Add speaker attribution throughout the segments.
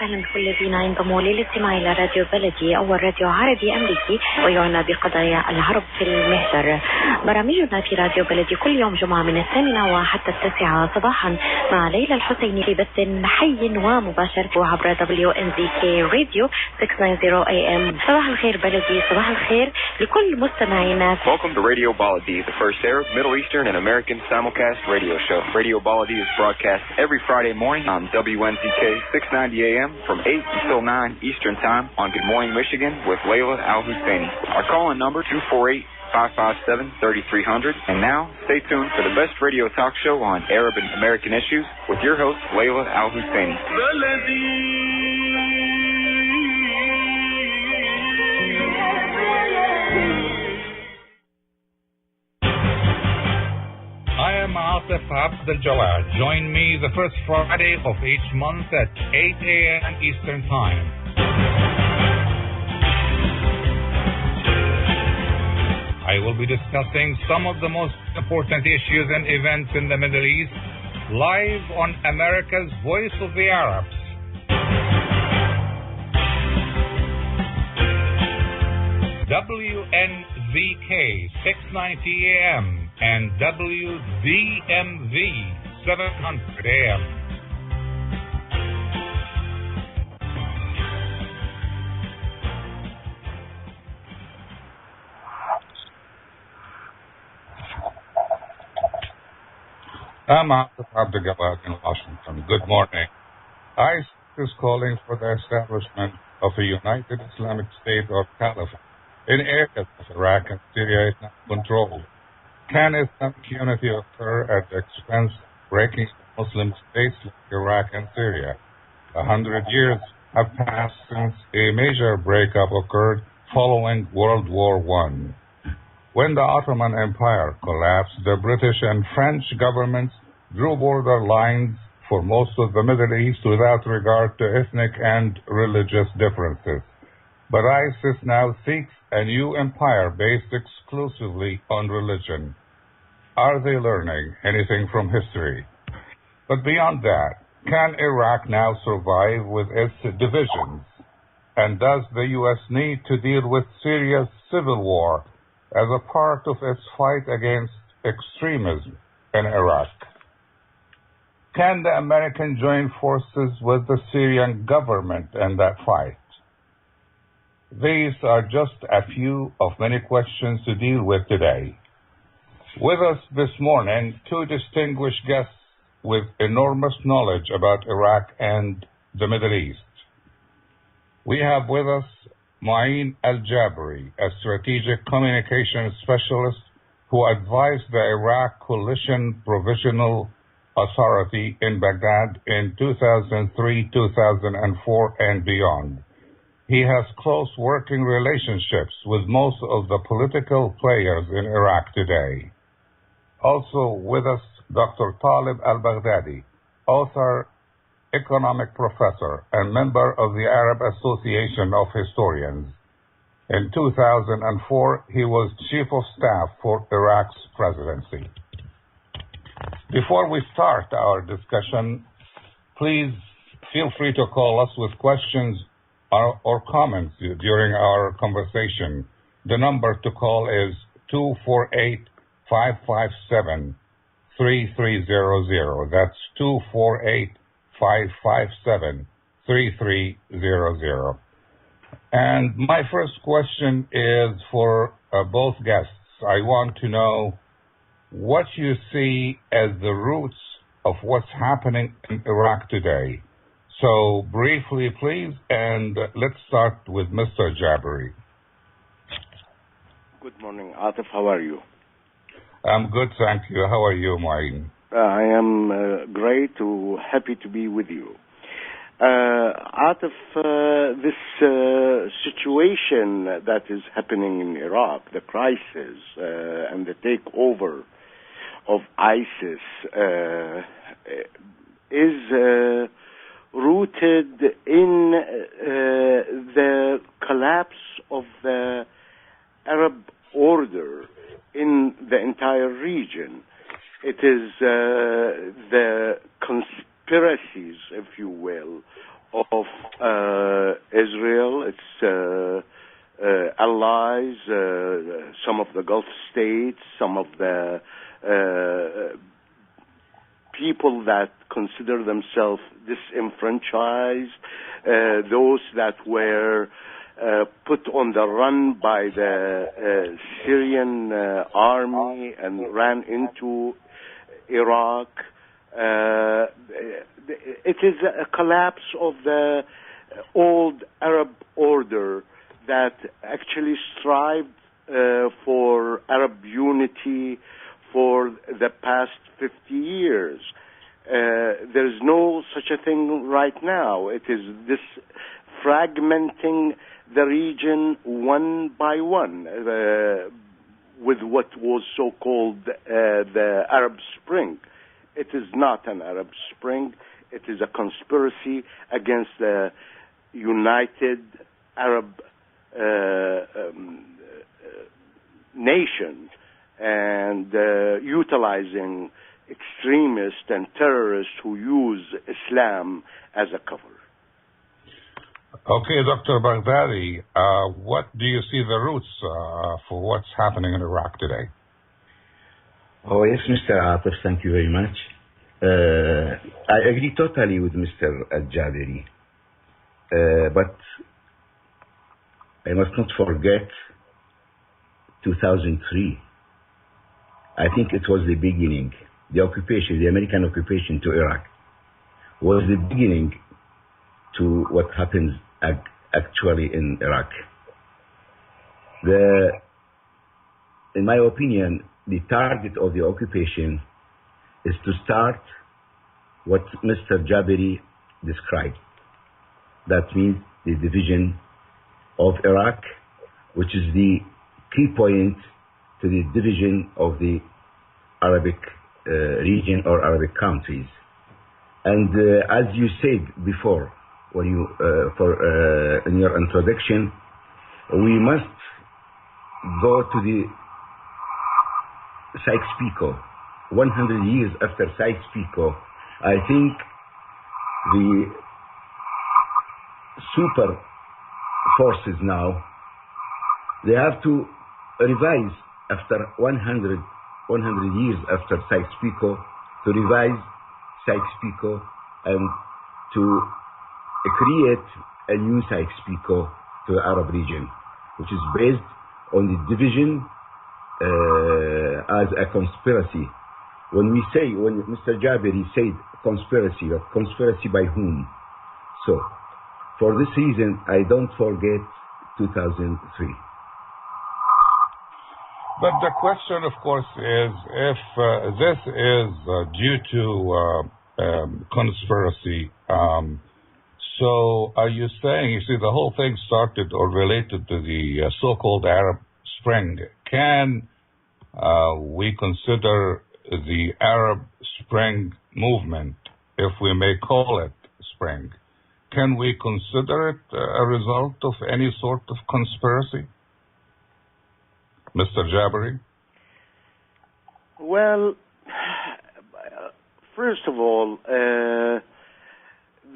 Speaker 1: أهلا بكل الذين ينضموا للاستماع إلى راديو بلدي، أول راديو عربي أمريكي ويعنى بقضايا العرب في المهجر. برامجنا في راديو بلدي كل يوم جمعة من 8 وحتى 9 صباحا مع ليلى الحسيني في بث حي ومباشر عبر WNZK راديو 690 AM. صباح الخير بلدي، صباح الخير لكل مستمعينا.
Speaker 2: Welcome to Radio Baladi, the first Arab, Middle Eastern, and American simulcast radio show. Radio Baladi is broadcast every Friday morning on WNZK 690 AM from 8 until 9 Eastern Time on Good Morning Michigan with Layla Al-Husseini. Our call-in number 248-557-3300. And now, stay tuned for the best radio talk show on Arab and American issues with your host, Layla Al-Husseini.
Speaker 3: I am Atef Gawad. Join me the first Friday of each month at 8 a.m. Eastern Time. I will be discussing some of the most important issues and events in the Middle East live on America's Voice of the Arabs. WNZK 690 AM and WDMV 700 AM. I'm Atef Gawad in Washington. Good morning. ISIS is calling for the establishment of a united Islamic State or Caliphate in areas of Iraq and Syria is not controlled. Can Islamic unity occur at the expense of breaking Muslim states like Iraq and Syria? 100 years have passed since a major breakup occurred following World War I. When the Ottoman Empire collapsed, the British and French governments drew border lines for most of the Middle East without regard to ethnic and religious differences. But ISIS now seeks a new empire based exclusively on religion. Are they learning anything from history? But beyond that, can Iraq now survive with its divisions? And does the U.S. need to deal with Syria's civil war as a part of its fight against extremism in Iraq? Can the Americans join forces with the Syrian government in that fight? These are just a few of many questions to deal with today. With us this morning, two distinguished guests with enormous knowledge about Iraq and the Middle East. We have with us Muean Aljabiry, a strategic communications specialist who advised the Iraq Coalition Provisional Authority in Baghdad in 2003, 2004, and beyond. He has close working relationships with most of the political players in Iraq today. Also with us, Dr. Talib Al-Baghdadi, author, economic professor, and member of the Arab Association of Historians. In 2004, he was Chief of Staff for Iraq's presidency. Before we start our discussion, please feel free to call us with questions or comments during our conversation. The number to call is 248-557-3300. That's 248-557-3300. And my first question is for both guests. I want to know what you see as the roots of what's happening in Iraq today. So briefly, please, and let's start with Mr. Jabery.
Speaker 4: Good morning, Atef. How are you?
Speaker 3: I'm good, thank you. How are you, Muean?
Speaker 4: I am great, happy to be with you. Atef, this situation that is happening in Iraq, the crisis and the takeover of ISIS is rooted in the collapse of the Arab order in the entire region. It is the conspiracies, if you will, of Israel, its allies, some of the Gulf states, some of the people that consider themselves disenfranchised, those that were put on the run by the Syrian army and ran into Iraq. It is a collapse of the old Arab order that actually strived for Arab unity for the past 50 years. There's no such a thing right now. It is this fragmenting the region one by one with what was so-called the Arab Spring. It is not an Arab Spring. It is a conspiracy against the united Arab nation and utilizing extremists and terrorists who use Islam as a cover.
Speaker 3: Okay, Dr. Baghdadi, what do you see the roots for what's happening in Iraq today?
Speaker 5: Oh, yes, Mr. Atef, thank you very much. I agree totally with Mr. Aljabiry, but I must not forget 2003. I think it was the beginning. The occupation, the American occupation to Iraq was the beginning to what happens actually in Iraq. In my opinion, the target of the occupation is to start what Mr. Jabiri described. That means the division of Iraq, which is the key point to the division of the Arabic region or Arabic countries. And as you said before, when you in your introduction, we must go to the Sykes-Picot. 100 years after Sykes-Picot, I think the super forces now, they have to revise after 100 years after Sykes-Picot, to revise Sykes-Picot and to create a new Sykes-Picot to the Arab region, which is based on the division as a conspiracy. When Mr. Jabiri said conspiracy, but conspiracy by whom? So, for this reason, I don't forget 2003.
Speaker 3: But the question, of course, is if this is due to conspiracy, so are you saying, you see, the whole thing started or related to the so-called Arab Spring. Can we consider the Arab Spring movement, if we may call it Spring, can we consider it a result of any sort of conspiracy? Mr. Jabiri?
Speaker 4: Well, first of all,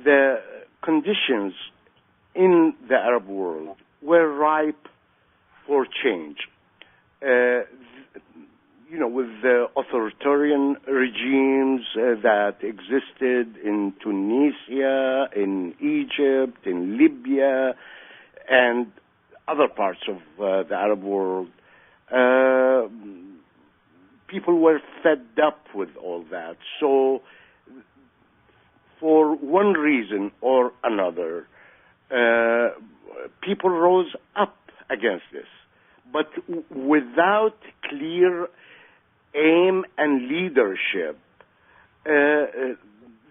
Speaker 4: the conditions in the Arab world were ripe for change. With the authoritarian regimes that existed in Tunisia, in Egypt, in Libya, and other parts of the Arab world, people were fed up with all that. So, for one reason or another, people rose up against this, but without clear aim and leadership.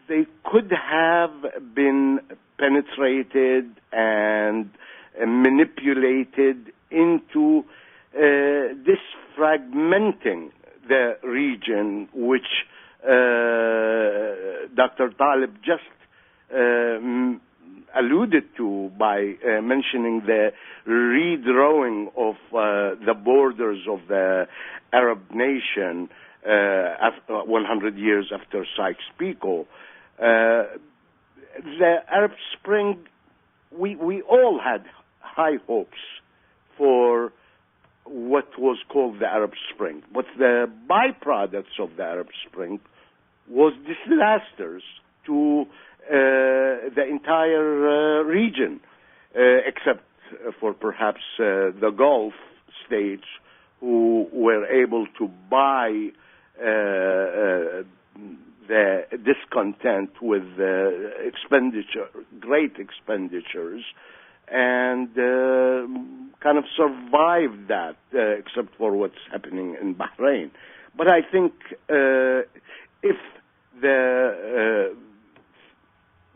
Speaker 4: They could have been penetrated and manipulated into this fragmenting the region, which Dr. Talib just alluded to by mentioning the redrawing of the borders of the Arab nation 100 years after Sykes-Picot. The Arab Spring, we all had high hopes for what was called the Arab Spring. But the byproducts of the Arab Spring was disasters to the entire region, except for perhaps the Gulf states who were able to buy the discontent with great expenditures, and kind of survived that, except for what's happening in Bahrain. But I think if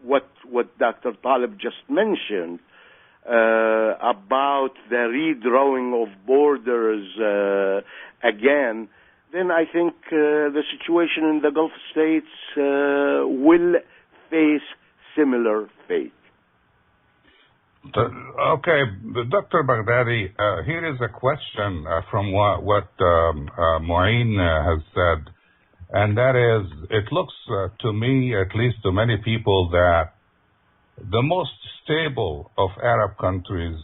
Speaker 4: what Dr. Talib just mentioned about the redrawing of borders again, then I think the situation in the Gulf states will face similar fate.
Speaker 3: Okay, Dr. Baghdadi, here is a question from what Muean has said, and that is, it looks to me, at least to many people, that the most stable of Arab countries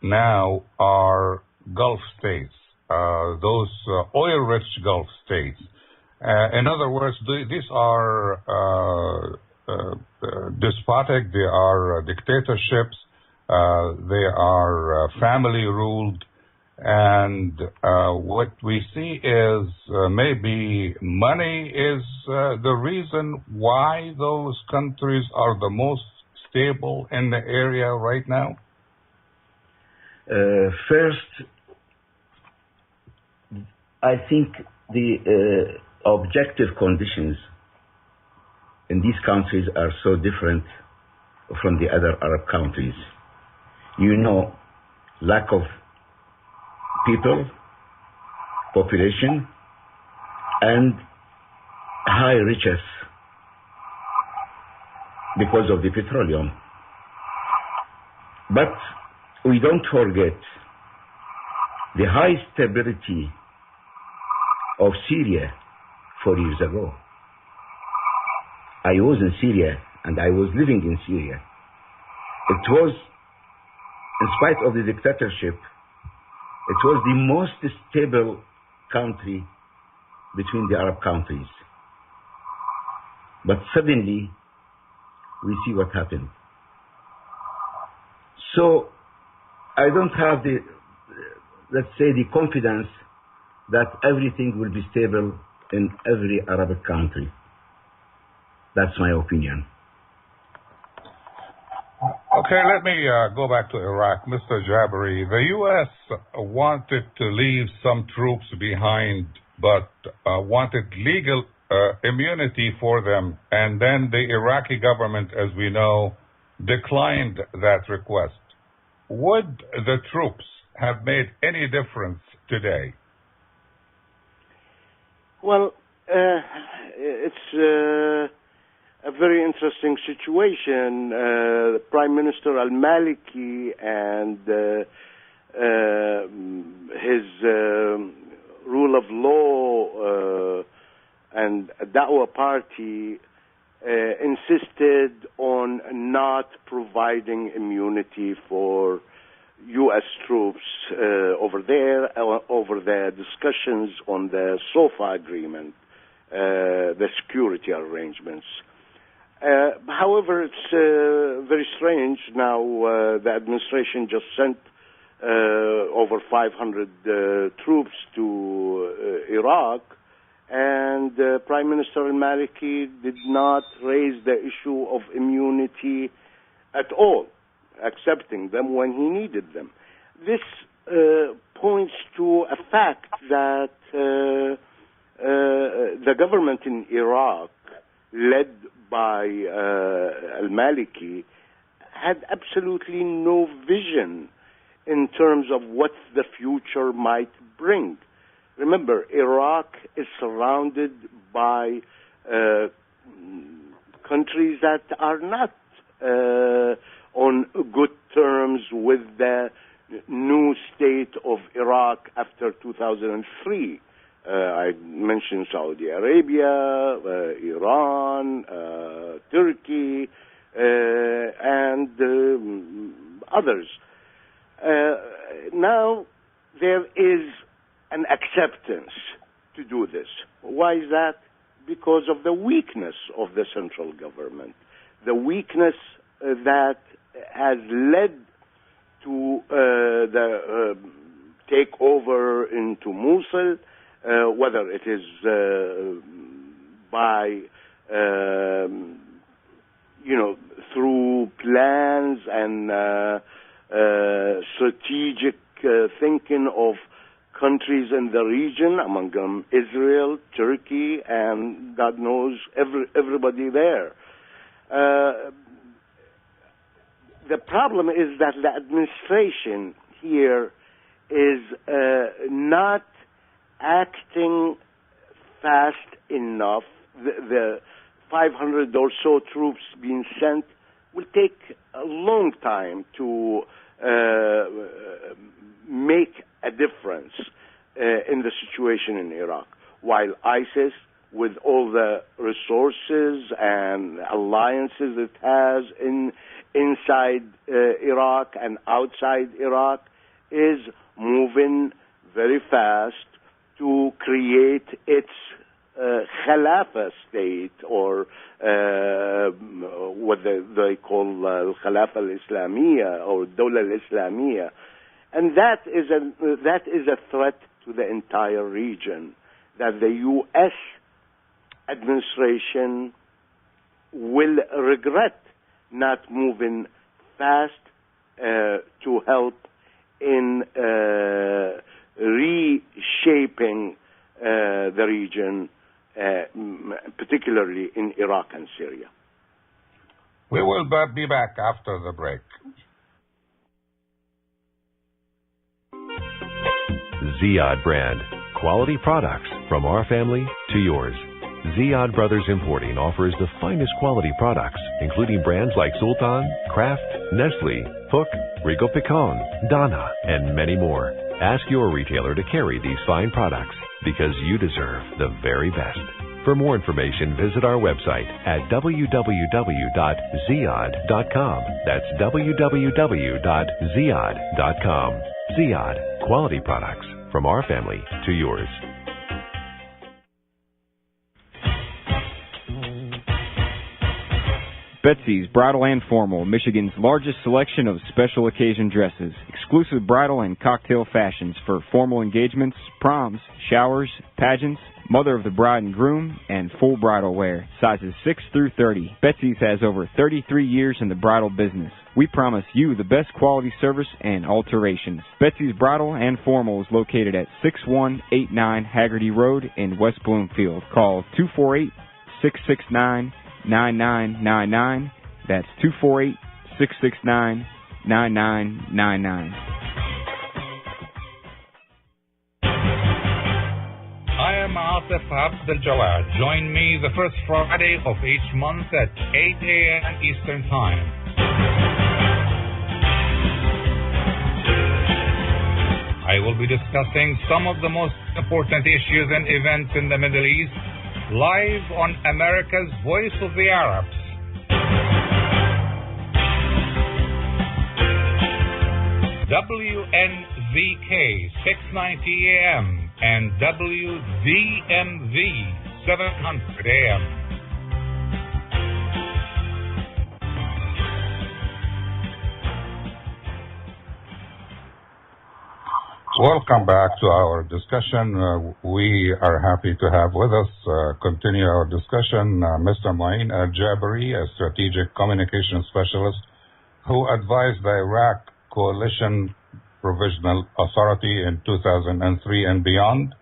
Speaker 3: now are Gulf states, those oil-rich Gulf states. In other words, these are despotic, they are dictatorships, they are family-ruled, and what we see is maybe money is the reason why those countries are the most stable in the area right now?
Speaker 5: First, I think the objective conditions in these countries are so different from the other Arab countries. You know, lack of people, population, and high riches because of the petroleum. But we don't forget the high stability of Syria 4 years ago. I was in Syria and I was living in Syria. It was, in spite of the dictatorship, it was the most stable country between the Arab countries. But suddenly, we see what happened. So, I don't have the, let's say, the confidence that everything will be stable in every Arabic country. That's my opinion.
Speaker 3: Okay, let me go back to Iraq. Mr. Aljabiry, the U.S. wanted to leave some troops behind, but wanted legal immunity for them, and then the Iraqi government, as we know, declined that request. Would the troops have made any difference today?
Speaker 4: Well, it's a very interesting situation. Prime Minister Al-Maliki and his rule of law and Da'wah party insisted on not providing immunity for U.S. troops over there, over the discussions on the SOFA agreement, the security arrangements. However, it's very strange now. The administration just sent over 500 troops to Iraq, and Prime Minister al-Maliki did not raise the issue of immunity at all, accepting them when he needed them. This points to a fact that the government in Iraq, led by al-Maliki, had absolutely no vision in terms of what the future might bring. Remember, Iraq is surrounded by countries that are not on with the new state of Iraq after 2003. I mentioned Saudi Arabia, Iran, Turkey, and others. Now there is an acceptance to do this. Why is that? Because of the weakness of the central government, the weakness that has led to the takeover into Mosul, whether it is by through plans and strategic thinking of countries in the region, among them Israel, Turkey, and God knows everybody there. The problem is that the administration here is not acting fast enough. The 500 or so troops being sent will take a long time to make a difference in the situation in Iraq, while ISIS, with all the resources and alliances it has inside Iraq and outside Iraq, is moving very fast to create its Khalifa state, or what they call Khalifa al-Islamiyya or Dawla al-Islamiyya. And that is a threat to the entire region, that the U.S. administration will regret not moving fast to help in reshaping the region, particularly in Iraq and Syria.
Speaker 3: We will be back after the break.
Speaker 6: Ziyad brand. Quality products from our family to yours. Ziyad Brothers Importing offers the finest quality products, including brands like Sultan, Kraft, Nestle, Hook, Rico Picon, Donna, and many more. Ask your retailer to carry these fine products, because you deserve the very best. For more information, visit our website at www.ziyad.com. That's www.ziyad.com. Ziyad, quality products from our family to yours.
Speaker 7: Betsy's Bridal and Formal, Michigan's largest selection of special occasion dresses. Exclusive bridal and cocktail fashions for formal engagements, proms, showers, pageants, mother of the bride and groom, and full bridal wear. Sizes 6 through 30. Betsy's has over 33 years in the bridal business. We promise you the best quality service and alterations. Betsy's Bridal and Formal is located at 6189 Haggerty Road in West Bloomfield. Call 248-669-9999. That's 248-669-9999.
Speaker 3: I am Atef Gawad. Join me the first Friday of each month at 8 a.m. Eastern Time. I will be discussing some of the most important issues and events in the Middle East, live on America's Voice of the Arabs. WNZK 690 AM and WDMV 700 AM. Welcome back to our discussion. We are happy to have with us, continue our discussion, Mr. Muean Aljabiry, a strategic communication specialist who advised the Iraq Coalition Provisional Authority in 2003 and beyond.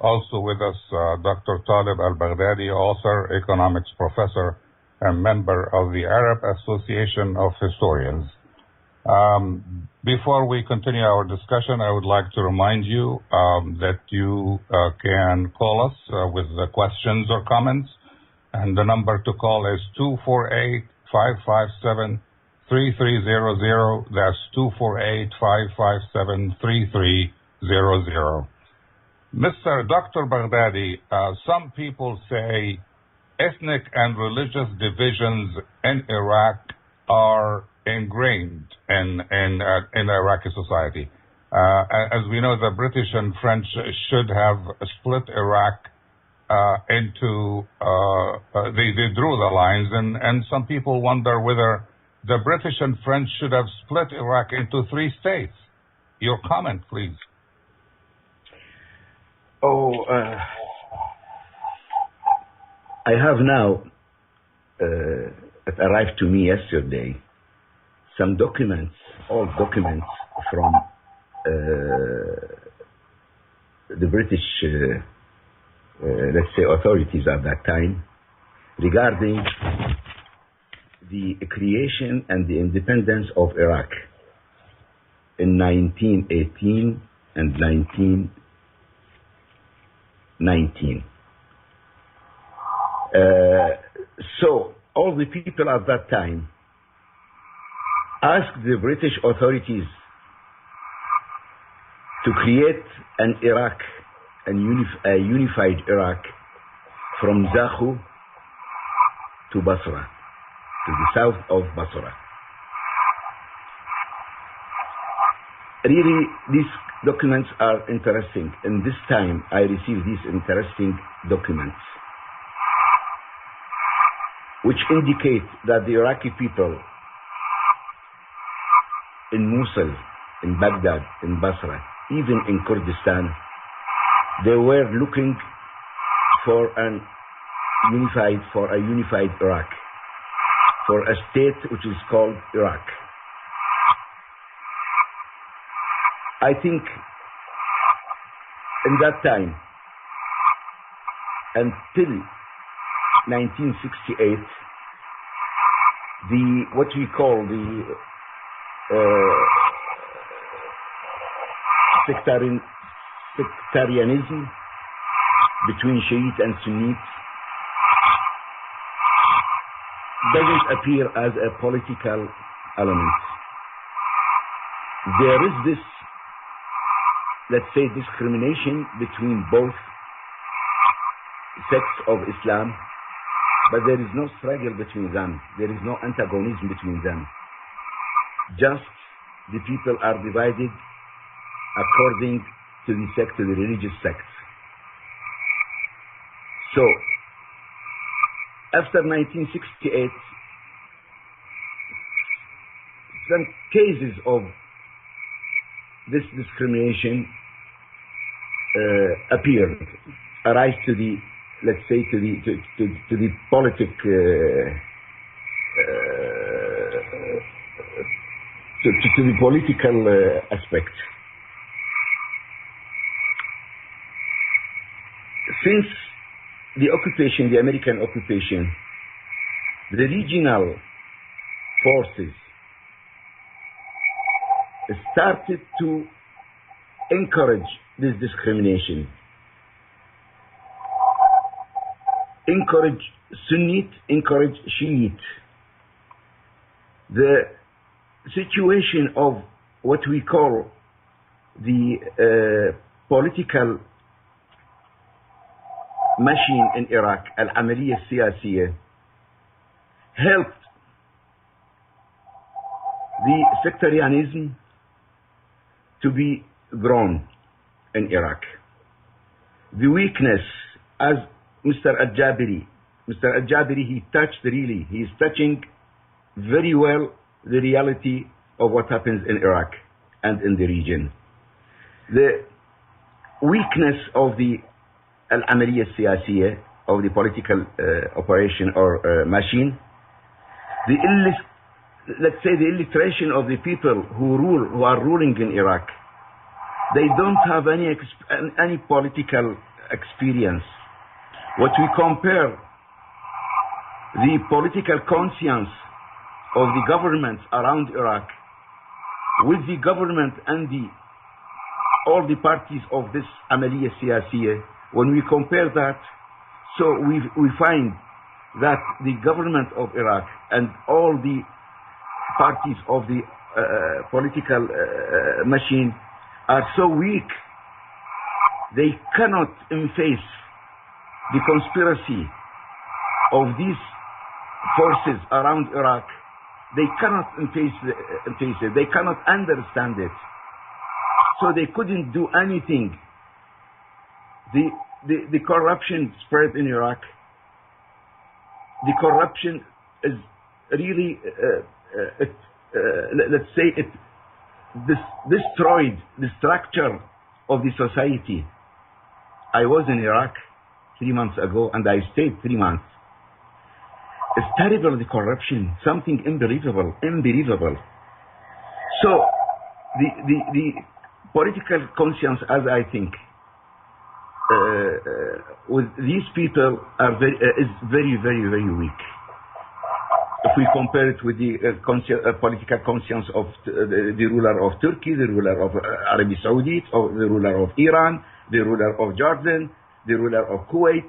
Speaker 3: Also with us, Dr. Talib Al-Baghdadi, author, economics professor, and member of the Arab Association of Historians. Before we continue our discussion, I would like to remind you that you can call us with the questions or comments, and the number to call is 3300. That's 248-557-3300. Mr. Dr. Baghdadi, some people say ethnic and religious divisions in Iraq are ingrained in Iraqi society. As we know, the British and French should have split Iraq into, they drew the lines, and some people wonder whether the British and French should have split Iraq into 3 states. Your comment, please.
Speaker 5: I have now, it arrived to me yesterday, some documents, old documents from the British, let's say, authorities at that time regarding the creation and the independence of Iraq in 1918 and 1919. So all the people at that time asked the British authorities to create an Iraq, a unified Iraq from Zakhu to Basra, to the south of Basra. Really, these documents are interesting. In this time, I received these interesting documents, which indicate that the Iraqi people in Mosul, in Baghdad, in Basra, even in Kurdistan, they were looking for a unified Iraq, for a state which is called Iraq. I think in that time, until 1968, what we call the sectarianism between Shiite and Sunni doesn't appear as a political element. There is this, let's say, discrimination between both sects of Islam, but there is no struggle between them. There is no antagonism between them. Just the people are divided according to the sect, to the religious sects. So, after 1968, some cases of this discrimination appeared, arise to the, let's say, to the politic, to the political aspect. Since the occupation, the American occupation, the regional forces started to encourage this discrimination, encourage Sunnite, encourage Shiite. The situation of what we call the political machine in Iraq, Al-Amaliya Siyasiyya, helped the sectarianism to be grown in Iraq. The weakness, as Mr. Aljabiry, he touched really, he is touching very well the reality of what happens in Iraq and in the region. The weakness of the Al-Amaliya Siyasiyya, of the political operation or machine, let's say the illiteration of the people who are ruling in Iraq. They don't have any political experience. What we compare the political conscience of the governments around Iraq with the government and all the parties of this Amaliya Siyasiyya, when we compare that, so we find that the government of Iraq and all the parties of the political machine are so weak, they cannot face the conspiracy of these forces around Iraq. They cannot face it. They cannot understand it. So they couldn't do anything. The corruption spread in Iraq. The corruption is really, let's say, it destroyed the structure of the society. I was in Iraq 3 months ago, and I stayed 3 months. It's terrible, the corruption, something unbelievable. So the political conscience, as I think, with these people is very, very, very weak. If we compare it with the political conscience of the ruler of Turkey, the ruler of Arabia Saudi, or the ruler of Iran, the ruler of Jordan, the ruler of Kuwait.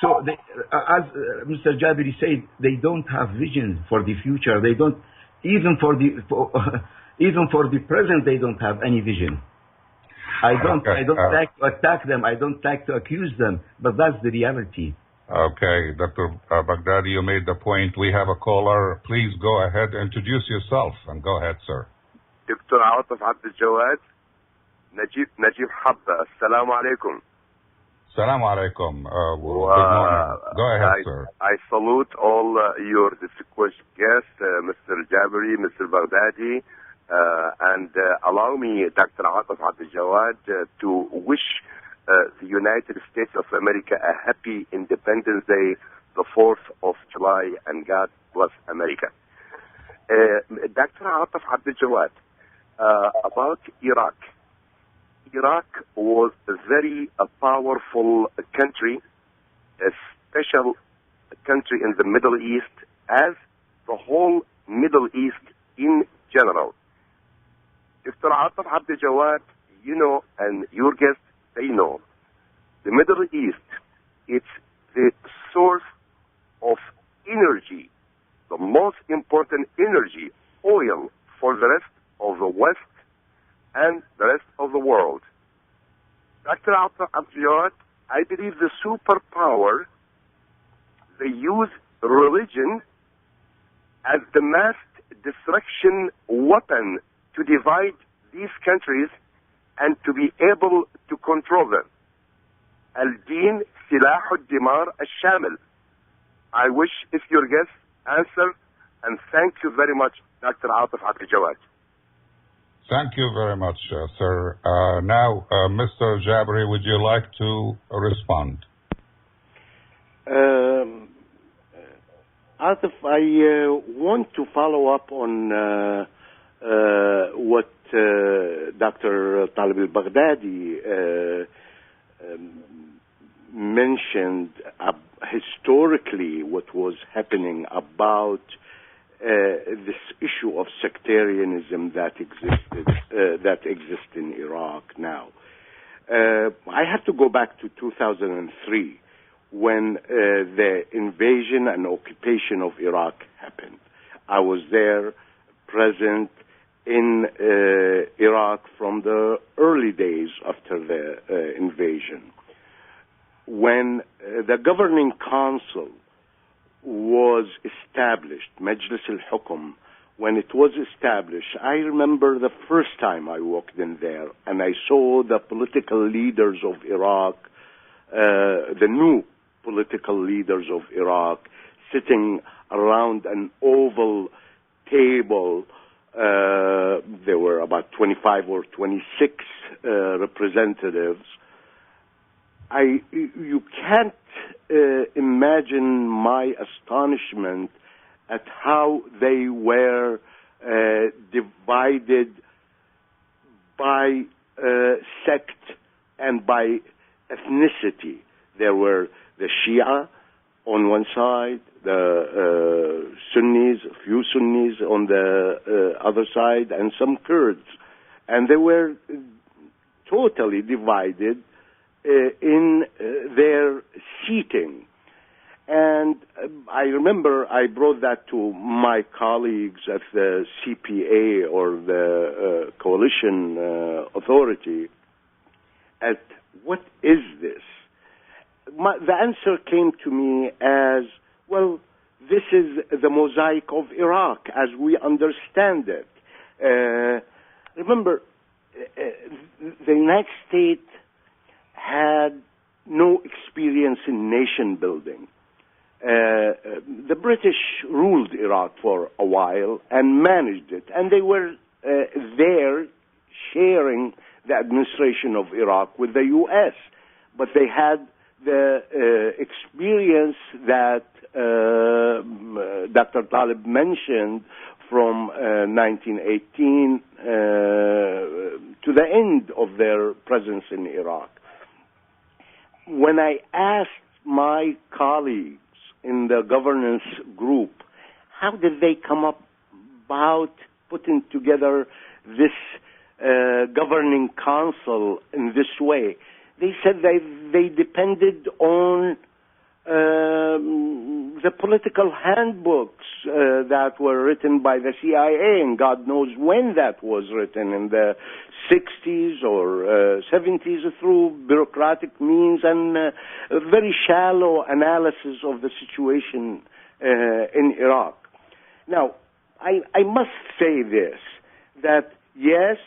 Speaker 5: So, as Mr. Jabiri said, they don't have vision for the future. They don't, even for the present, they don't have any vision. I don't like to attack them. I don't like to accuse them, but that's the reality.
Speaker 3: Okay, Dr. Baghdadi, you made the point. We have a caller. Please go ahead, introduce yourself, and go ahead, sir.
Speaker 8: Dr. Atef Abdul Jawad, Najib Habba. Assalamu alaikum.
Speaker 3: Assalamu alaikum. Good morning. Go ahead, sir.
Speaker 8: I salute all your distinguished guests, Mr. Aljabiry, Mr. Baghdadi, and allow me, Dr. Atef Abdul Jawad, to wish the United States of America a happy Independence Day, the 4th of July, and God bless America. Dr. Atef Abdul Jawad, about Iraq. Iraq was a very powerful country, a special country in the Middle East, as the whole Middle East in general. Dr. Atef Abdul Jawad, you know, and your guests, they know, the Middle East, it's the source of energy, the most important energy, oil, for the rest of the West and the rest of the world. Dr. Atef Abdul Jawad, I believe the superpower, they use religion as the mass destruction weapon to divide these countries and to be able to control them. Al-Din Silah al-Dimar al-Shamil. I wish if your guests answer, and thank you very much, Dr. Atef Abdul Jawad.
Speaker 3: Thank you very much, sir. Now, Mr. Jabiri, would you like to respond?
Speaker 4: Atef, I want to follow up on what Dr. Talib al-Baghdadi mentioned historically, what was happening about this issue of sectarianism that exists in Iraq now. I have to go back to 2003 when the invasion and occupation of Iraq happened. I was there, present in Iraq from the early days after the invasion. When the governing council was established, Majlis al-Hukum, when it was established, I remember the first time I walked in there and I saw the political leaders of Iraq, the new political leaders of Iraq, sitting around an oval table. There were about 25 or 26 representatives. You can't imagine my astonishment at how they were divided by sect and by ethnicity. There were the Shia on one side, the Sunnis, a few Sunnis on the other side, and some Kurds. And they were totally divided in their seating. And I remember I brought that to my colleagues at the CPA, or the Coalition Authority, at what is this? The answer came to me as, well, this is the mosaic of Iraq as we understand it. Remember, the United States had no experience in nation building. The British ruled Iraq for a while and managed it, and they were there sharing the administration of Iraq with the U.S., but they had the experience that Dr. Talib mentioned from 1918 to the end of their presence in Iraq. When I asked my colleagues in the governance group, how did they come up about putting together this governing council in this way? They said they depended on the political handbooks that were written by the CIA, and God knows when that was written, in the 60s or 70s, through bureaucratic means and a very shallow analysis of the situation in Iraq. Now, I must say this, that yes,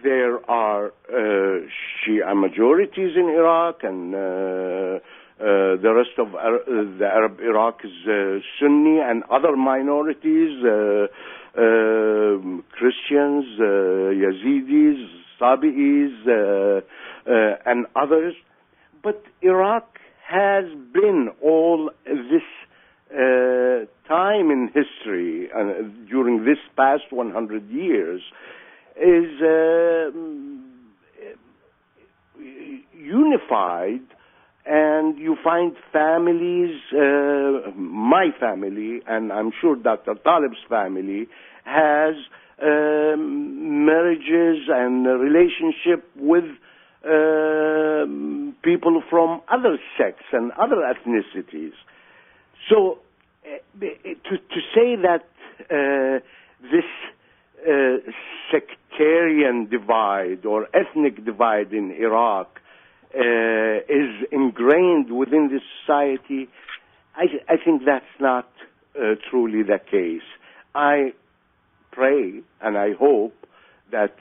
Speaker 4: there are Shia majorities in Iraq, and the rest of the Arab Iraq is Sunni, and other minorities, Christians, Yazidis, Sabi'is, and others. But Iraq has been all this time in history, during this past 100 years, is unified, and you find families, my family, and I'm sure Dr. Talib's family, has marriages and relationship with people from other sects and other ethnicities. So to say that this sectarian divide or ethnic divide in Iraq is ingrained within this society, I think that's not truly the case. I pray and I hope that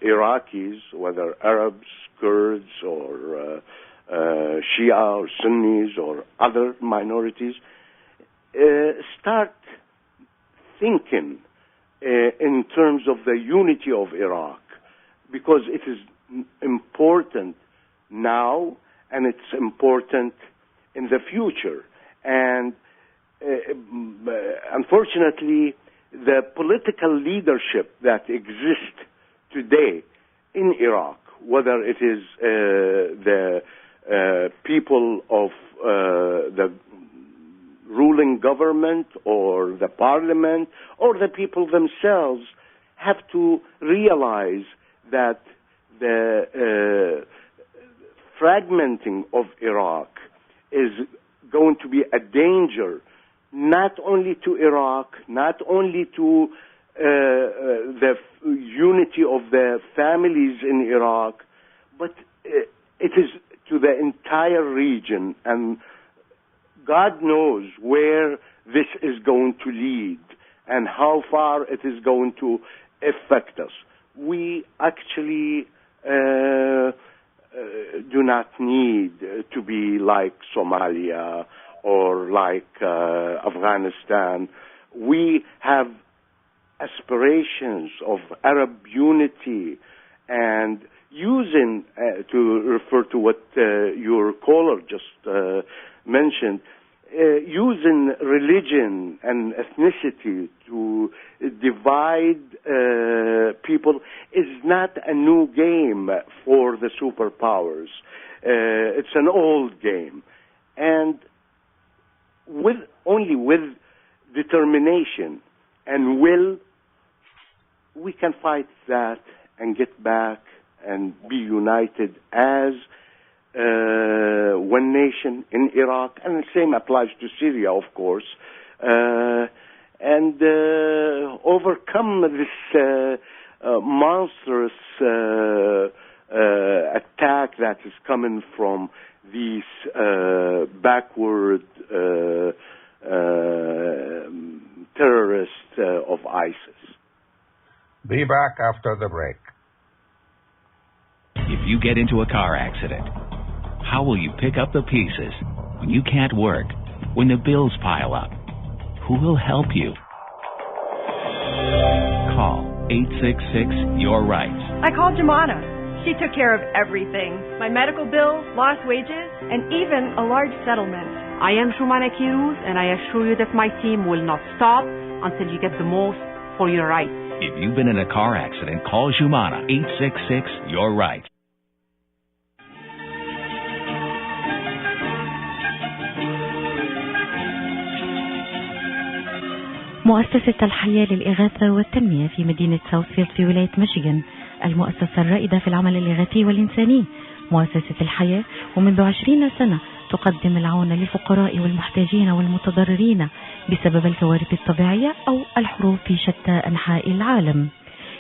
Speaker 4: Iraqis, whether Arabs, Kurds, or Shia or Sunnis or other minorities, start thinking in terms of the unity of Iraq, because it is important now and it's important in the future. And unfortunately, the political leadership that exists today in Iraq, whether it is the people of the ruling government or the parliament or the people themselves, have to realize that the fragmenting of Iraq is going to be a danger, not only to Iraq, not only to the unity of the families in Iraq, but it is to the entire region, and God knows where this is going to lead and how far it is going to affect us. We actually do not need to be like Somalia or like Afghanistan. We have aspirations of Arab unity, and using, to refer to what your caller just mentioned, using religion and ethnicity to divide people is not a new game for the superpowers. It's an old game. And only with determination and will, we can fight that and get back and be united as one nation in Iraq, and the same applies to Syria, of course, and overcome this monstrous attack that is coming from these backward terrorists of ISIS.
Speaker 3: Be back after the break.
Speaker 9: If you get into a car accident, how will you pick up the pieces when you can't work, when the bills pile up? Who will help you? Call 866-YOUR-RIGHTS.
Speaker 10: I called Jumana. She took care of everything. My medical bills, lost wages, and even a large settlement.
Speaker 11: I am Jumana Kiruz, and I assure you that my team will not stop until you get the most for your rights.
Speaker 9: If you've been in a car accident, call Jumana. 866-YOUR-RIGHTS.
Speaker 12: مؤسسة الحياة للإغاثة والتنمية في مدينة ساوثفيلد في ولاية ميشيغان، المؤسسة الرائدة في العمل الإغاثي والإنساني. مؤسسة الحياة ومنذ 20 سنة تقدم العون للفقراء والمحتاجين والمتضررين بسبب الكوارث الطبيعية أو الحروب في شتى أنحاء العالم.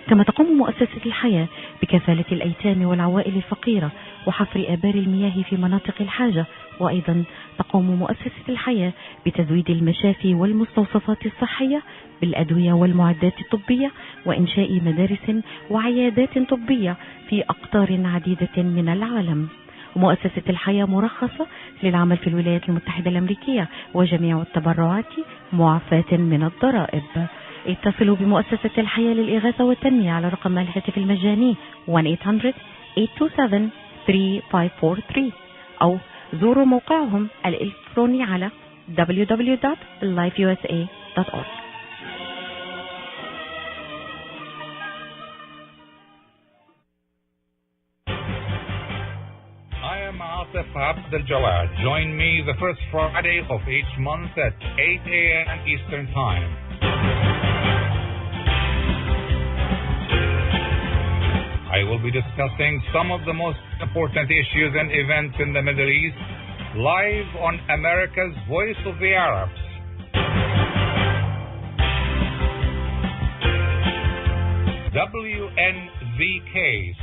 Speaker 12: كما تقوم مؤسسة الحياة بكفالة الأيتام والعوائل الفقيرة وحفر آبار المياه في مناطق الحاجة، وأيضا تقوم مؤسسة الحياة بتزويد المشافي والمستوصفات الصحية بالأدوية والمعدات الطبية وإنشاء مدارس وعيادات طبية في أقطار عديدة من العالم. ومؤسسة الحياة مرخصة للعمل في الولايات المتحدة الأمريكية، وجميع التبرعات معفاة من الضرائب. اتصلوا بمؤسسة الحياة للإغاثة والتنمية على رقم الهاتف المجاني 1-800-827-3543 أو زوروا موقعهم الإلكتروني على www.lifeusa.org.
Speaker 3: I am Atef Gawad. Join me the first Friday of each month at 8 a.m. Eastern Time. I will be discussing some of the most important issues and events in the Middle East, live on America's Voice of the Arabs. WNZK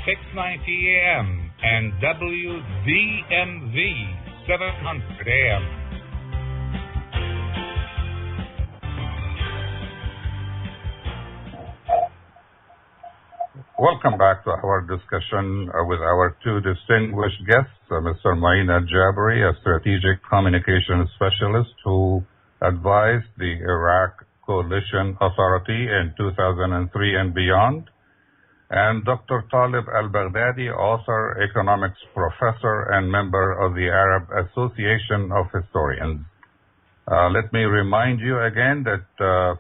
Speaker 3: 690 AM and WDMV 700 AM. Welcome back to our discussion with our two distinguished guests, Mr. Muean Aljabiry, a strategic communication specialist who advised the Iraq Coalition Authority in 2003 and beyond, and Dr. Talib Al-Baghdadi, author, economics professor, and member of the Arab Association of Historians. Let me remind you again that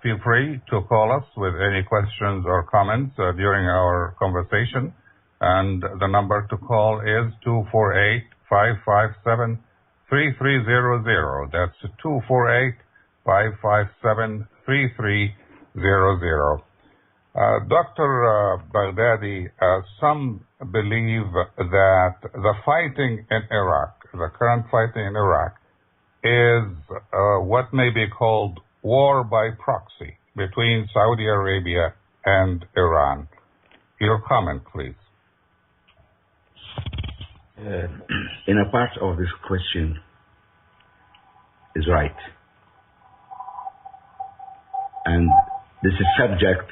Speaker 3: feel free to call us with any questions or comments during our conversation. And the number to call is 248-557-3300. That's 248-557-3300. Dr. Baghdadi, some believe that the fighting in Iraq, the current fighting in Iraq, is what may be called war by proxy between Saudi Arabia and Iran. Your comment, please.
Speaker 5: In a part of this question is right. And this is subject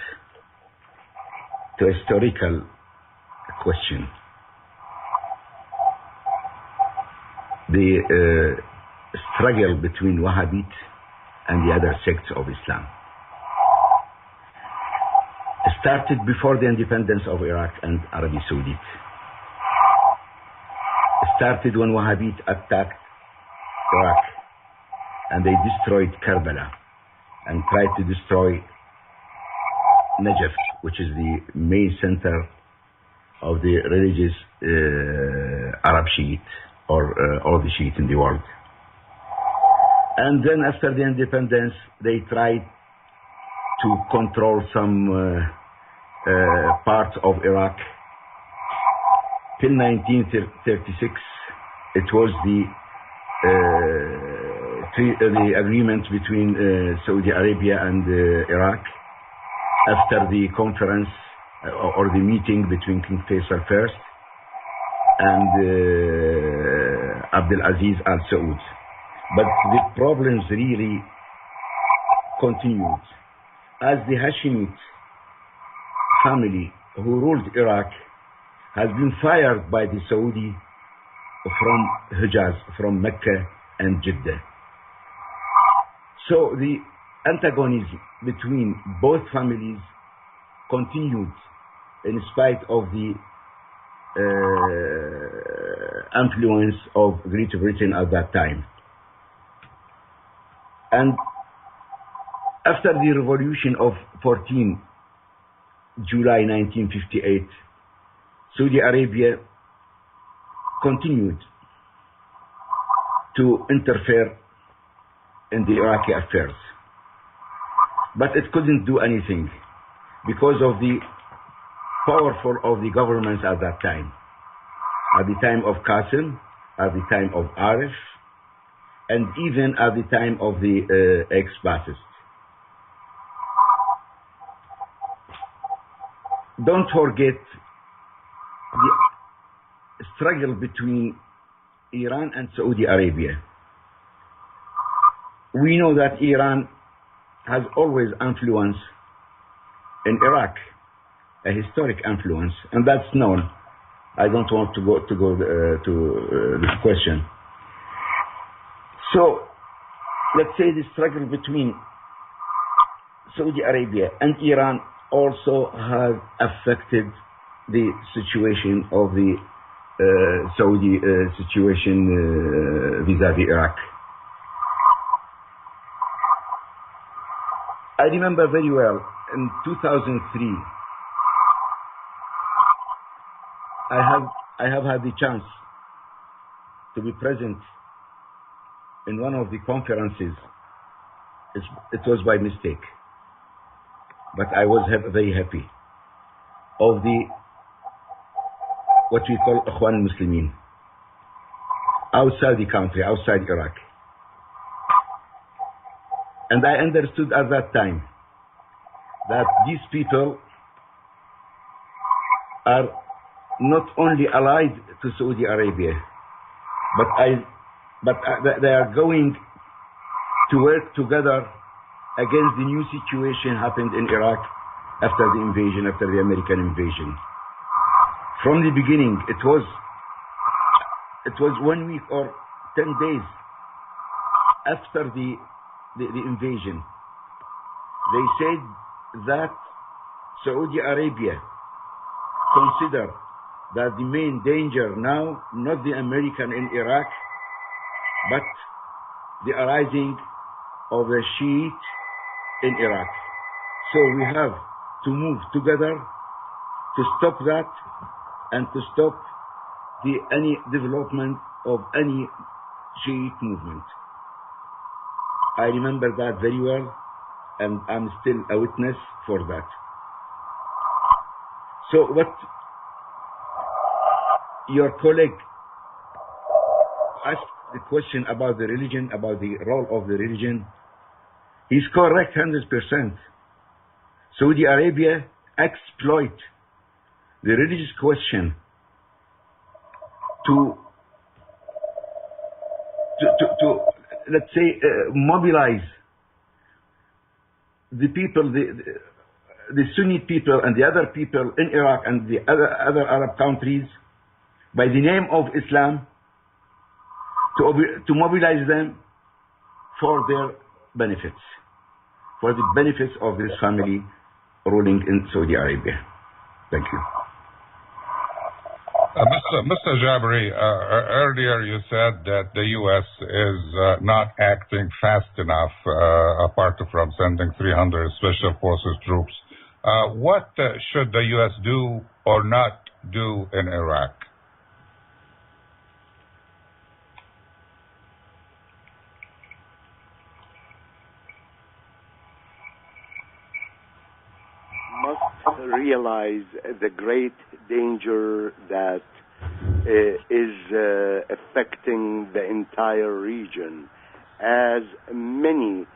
Speaker 5: to a historical question. The struggle between Wahhabite and the other sects of Islam started before the independence of Iraq and Arabia Saudite. Started when Wahhabite attacked Iraq and they destroyed Karbala and tried to destroy Najaf, which is the main center of the religious Arab Shiite or all the Shiite in the world. And then after the independence, they tried to control some parts of Iraq till 1936 it was the agreement between Saudi Arabia and Iraq after the conference or the meeting between King Faisal first and Abdulaziz Al Saud. But the problems really continued as the Hashemite family who ruled Iraq has been fired by the Saudi from Hijaz, from Mecca and Jeddah. So the antagonism between both families continued in spite of the influence of Great Britain at that time. And after the revolution of 14 July 1958, Saudi Arabia continued to interfere in the Iraqi affairs. But it couldn't do anything because of the powerful of the governments at that time. At the time of Qasim, at the time of Arif, and even at the time of the ex-Ba'athists. Don't forget the struggle between Iran and Saudi Arabia. We know that Iran has always influence in Iraq, a historic influence, and that's known. I don't want to go to this question. So, let's say the struggle between Saudi Arabia and Iran also has affected the situation of the Saudi situation vis-à-vis Iraq. I remember very well in 2003, I have had the chance to be present in one of the conferences. It was by mistake, but I was very happy of the what we call Ikhwan Muslimin outside the country, outside Iraq. And I understood at that time that these people are not only allied to Saudi Arabia, but they are going to work together against the new situation happened in Iraq after the invasion, after the American invasion. From the beginning, it was 1 week or 10 days after the invasion. They said that Saudi Arabia consider that the main danger now, not the American in Iraq, but the arising of the Shiite in Iraq. So we have to move together to stop that and to stop any development of any Shiite movement. I remember that very well, and I'm still a witness for that. So what your colleague asked the question about the religion, about the role of the religion, he's correct 100%. Saudi Arabia exploit the religious question to let's say mobilize the people, the Sunni people and the other people in Iraq and the other Arab countries by the name of Islam to mobilize them for their benefits, for the benefits of this family ruling in Saudi Arabia. Thank you.
Speaker 3: Mr. Jabiry, earlier you said that the U.S. is not acting fast enough, apart from sending 300 Special Forces troops. What should the U.S. do or not do in Iraq?
Speaker 4: Must realize the great danger that is affecting the entire region, as many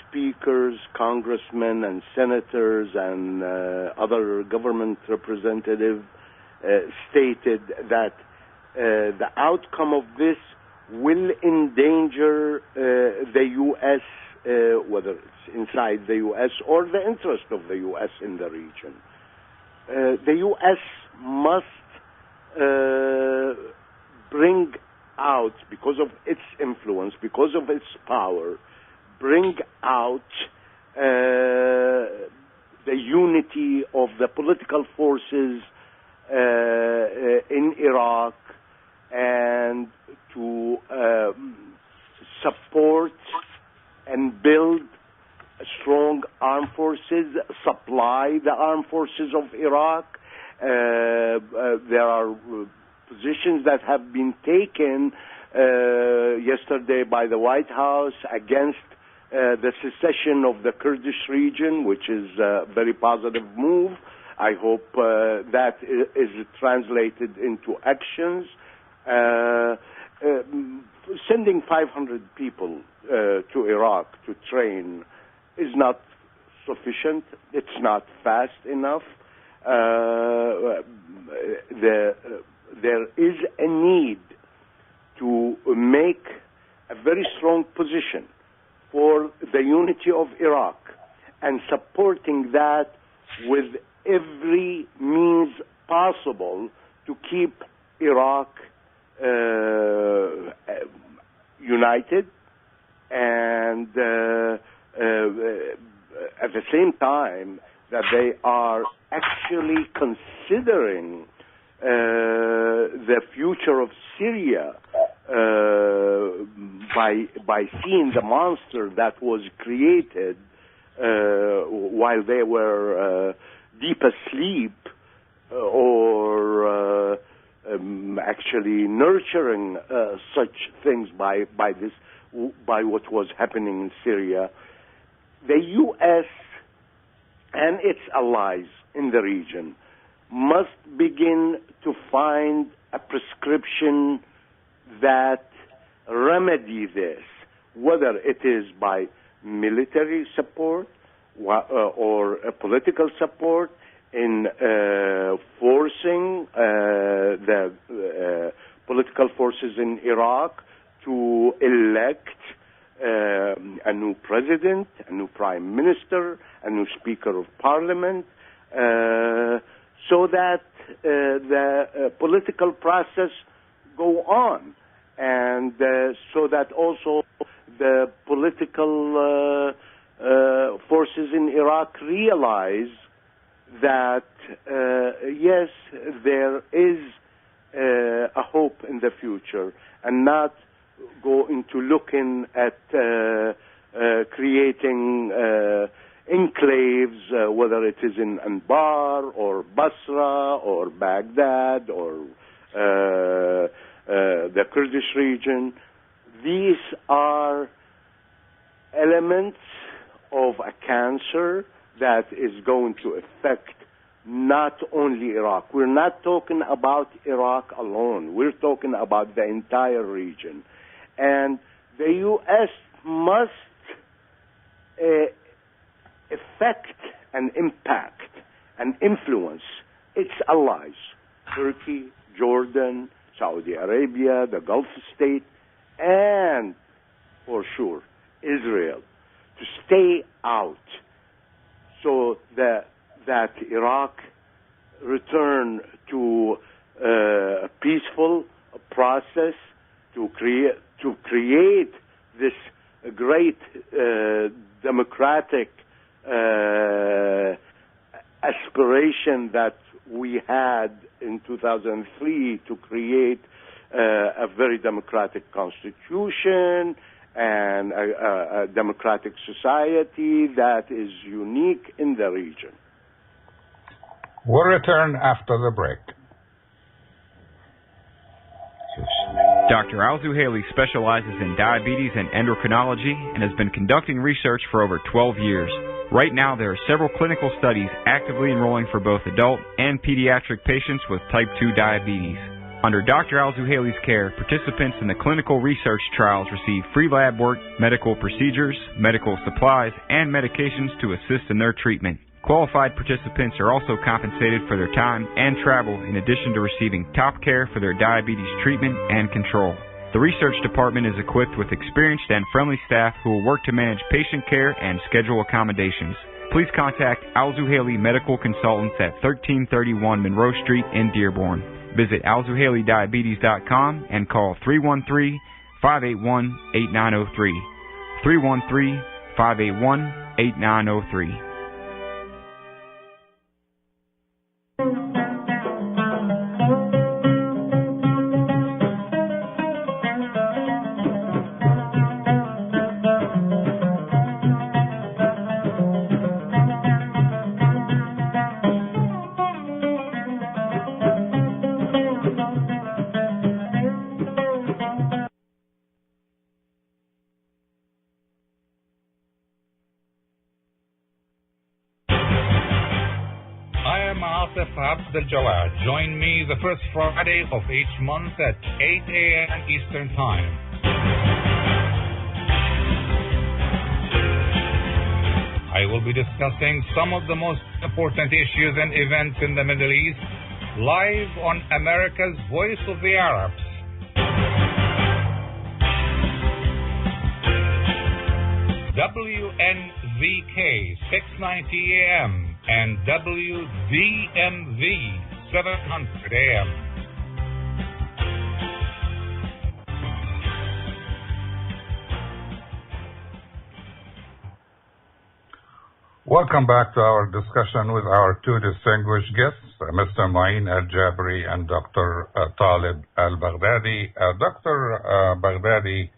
Speaker 4: speakers, congressmen, and senators, and other government representatives stated that the outcome of this will endanger the U.S., whether it's inside the U.S. or the interest of the U.S. in the region. The U.S. must bring out, because of its influence, because of its power, bring out the unity of the political forces in Iraq, and to support and build strong armed forces, supply the armed forces of Iraq. There are positions that have been taken yesterday by the White House against the secession of the Kurdish region, which is a very positive move. I hope that is translated into actions. Sending 500 people to Iraq to train is not sufficient. It's not fast enough. There is a need to make a very strong position for the unity of Iraq, and supporting that with every means possible to keep Iraq united, and at the same time that they are actually considering the future of Syria by seeing the monster that was created while they were deep asleep, or actually nurturing such things by what was happening in Syria. The U.S. and its allies in the region must begin to find a prescription that remedy this, whether it is by military support or political support, in forcing the political forces in Iraq to elect a new president, a new prime minister, a new speaker of parliament, so that the political process go on, and so that also the political forces in Iraq realize that yes, there is a hope in the future, and not go into looking at creating enclaves, whether it is in Anbar or Basra or Baghdad or the Kurdish region. These are elements of a cancer that is going to affect not only Iraq. We're not talking about Iraq alone. We're talking about the entire region. And the U.S. must affect and impact and influence its allies, Turkey, Jordan, Saudi Arabia, the Gulf state, and for sure Israel, to stay out, so that Iraq return to a peaceful process, to create this great democratic aspiration that we had in 2003, to create a very democratic constitution and a democratic society that is unique in the region.
Speaker 3: We'll return after the break.
Speaker 7: Dr. Al-Zuhaili specializes in diabetes and endocrinology and has been conducting research for over 12 years. Right now, there are several clinical studies actively enrolling for both adult and pediatric patients with type 2 diabetes. Under Dr. Al-Zuhaili's care, participants in the clinical research trials receive free lab work, medical procedures, medical supplies, and medications to assist in their treatment. Qualified participants are also compensated for their time and travel in addition to receiving top care for their diabetes treatment and control. The research department is equipped with experienced and friendly staff who will work to manage patient care and schedule accommodations. Please contact Al-Zuhaili Medical Consultants at 1331 Monroe Street in Dearborn. Visit alzuhailidiabetes.com and call 313-581-8903. 313-581-8903.
Speaker 3: Gawad. Join me the first Friday of each month at 8 a.m. Eastern Time. I will be discussing some of the most important issues and events in the Middle East live on America's Voice of the Arabs. WNZK 690 AM and WDMV 700 AM. Welcome back to our discussion with our two distinguished guests, Mr. Muean Aljabiry and Dr. Talib Al-Baghdadi. Dr. Baghdadi,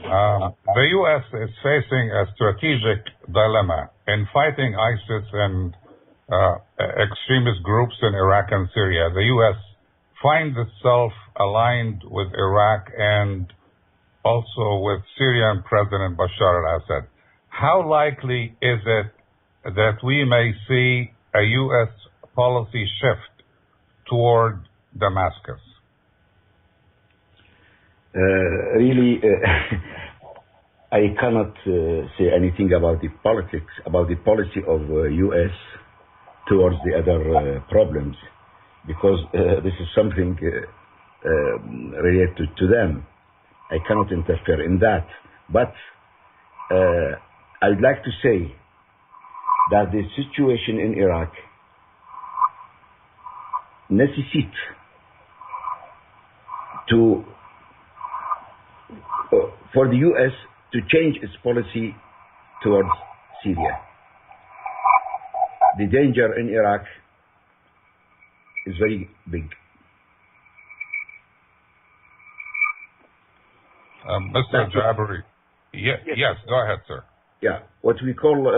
Speaker 3: the U.S. is facing a strategic dilemma in fighting ISIS and extremist groups in Iraq and Syria. The U.S. finds itself aligned with Iraq and also with Syrian President Bashar al-Assad. How likely is it that we may see a U.S. policy shift toward Damascus?
Speaker 5: Really, I cannot say anything about the politics, about the policy of U.S. towards the other problems, because this is something related to them. I cannot interfere in that. But I would like to say that the situation in Iraq necessitates for the U.S. to change its policy towards Syria. The danger in Iraq is very big.
Speaker 3: Mr. Aljabiry, yes, go ahead, sir.
Speaker 5: Yeah, what we call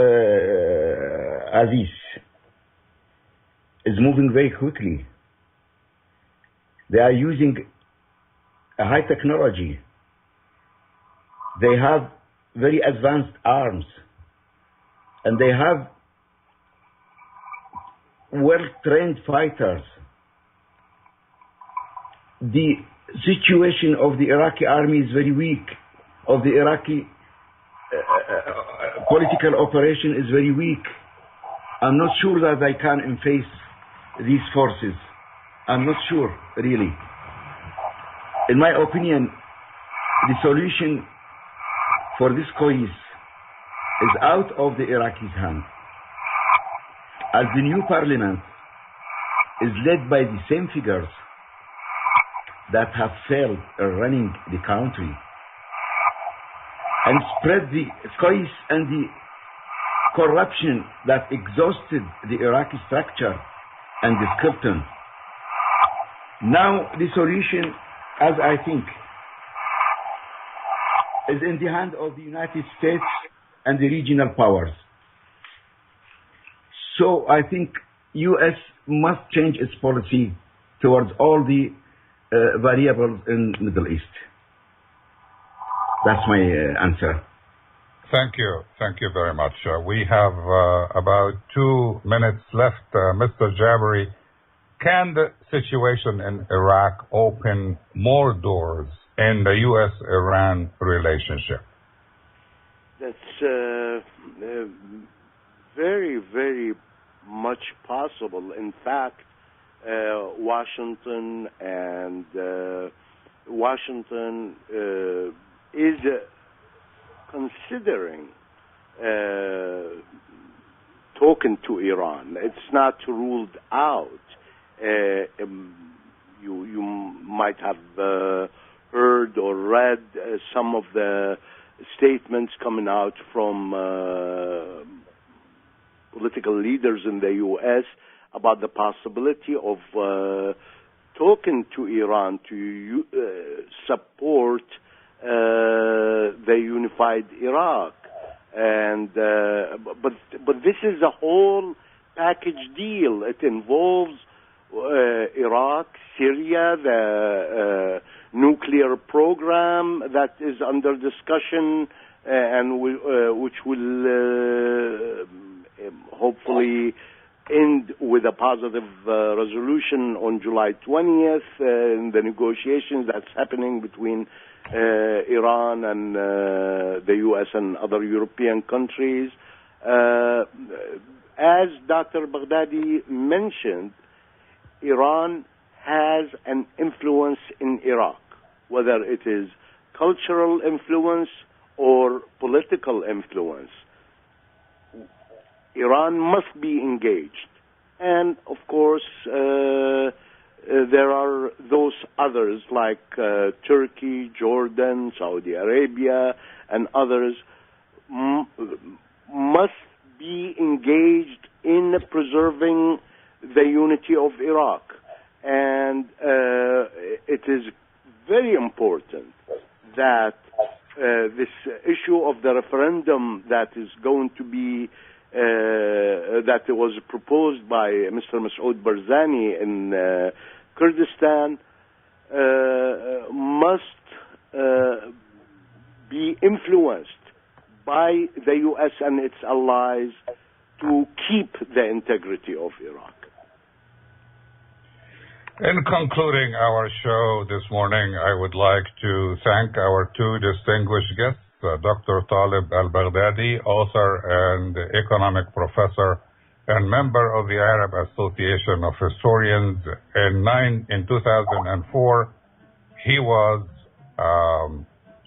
Speaker 5: Aziz is moving very quickly. They are using a high technology. They have very advanced arms, and they have well-trained fighters. The situation of the Iraqi army is very weak, of the Iraqi political operation is very weak. I'm not sure that I can face these forces. I'm not sure, really. In my opinion, the solution for this case is out of the Iraqis' hand. As the new parliament is led by the same figures that have failed running the country and spread the case and the corruption that exhausted the Iraqi structure and the skeleton. Now the solution, as I think, is in the hand of the United States and the regional powers. So I think U.S. must change its policy towards all the variables in the Middle East. That's my answer.
Speaker 3: Thank you. Thank you very much. We have about 2 minutes left. Mr. Aljabiry, Can the situation in Iraq open more doors in the U.S.-Iran relationship?
Speaker 4: That's very, very much possible. In fact, Washington is considering talking to Iran. It's not ruled out. You might have heard or read some of the statements coming out from political leaders in the U.S. about the possibility of talking to Iran to support the unified Iraq, and but this is a whole package deal. It involves Iraq, Syria, the nuclear program that is under discussion, and which will hopefully end with a positive resolution on July 20th in the negotiations that's happening between Iran and the U.S. and other European countries. As Dr. Baghdadi mentioned, Iran has an influence in Iraq, whether it is cultural influence or political influence. Iran must be engaged. And, of course, there are those others like Turkey, Jordan, Saudi Arabia, and others must be engaged in preserving the unity of Iraq. And it is very important that this issue of the referendum that is going to be that was proposed by Mr. Masoud Barzani in Kurdistan must be influenced by the U.S. and its allies to keep the integrity of Iraq.
Speaker 3: In concluding our show this morning, I would like to thank our two distinguished guests, Dr. Talib Al-Baghdadi, author and economic professor and member of the Arab Association of Historians. In 2004, he was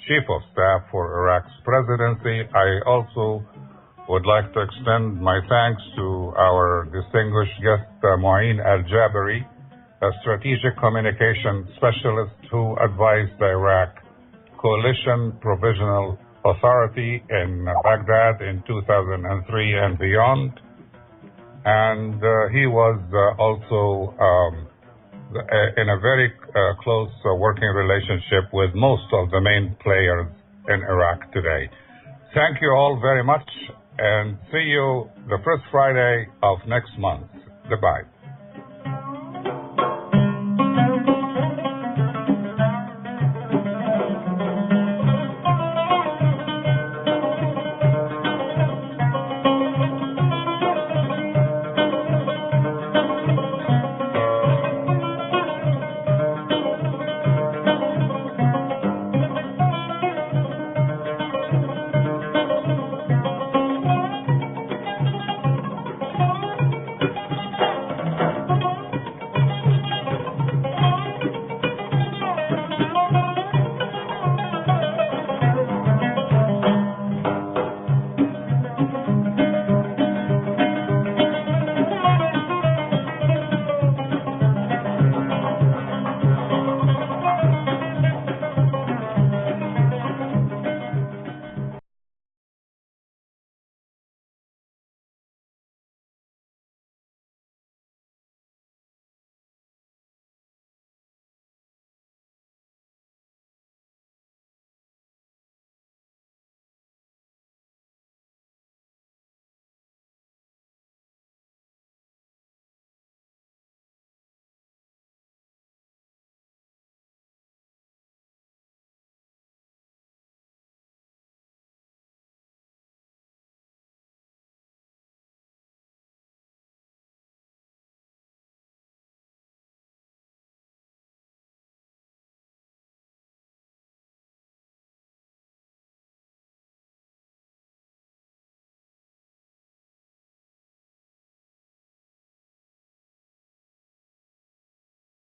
Speaker 3: Chief of Staff for Iraq's presidency. I also would like to extend my thanks to our distinguished guest, Muean Aljabiry, a strategic communication specialist who advised the Iraq Coalition Provisional Authority in Baghdad in 2003 and beyond. And he was also in a very close working relationship with most of the main players in Iraq today. Thank you all very much, and see you the first Friday of next month. Goodbye.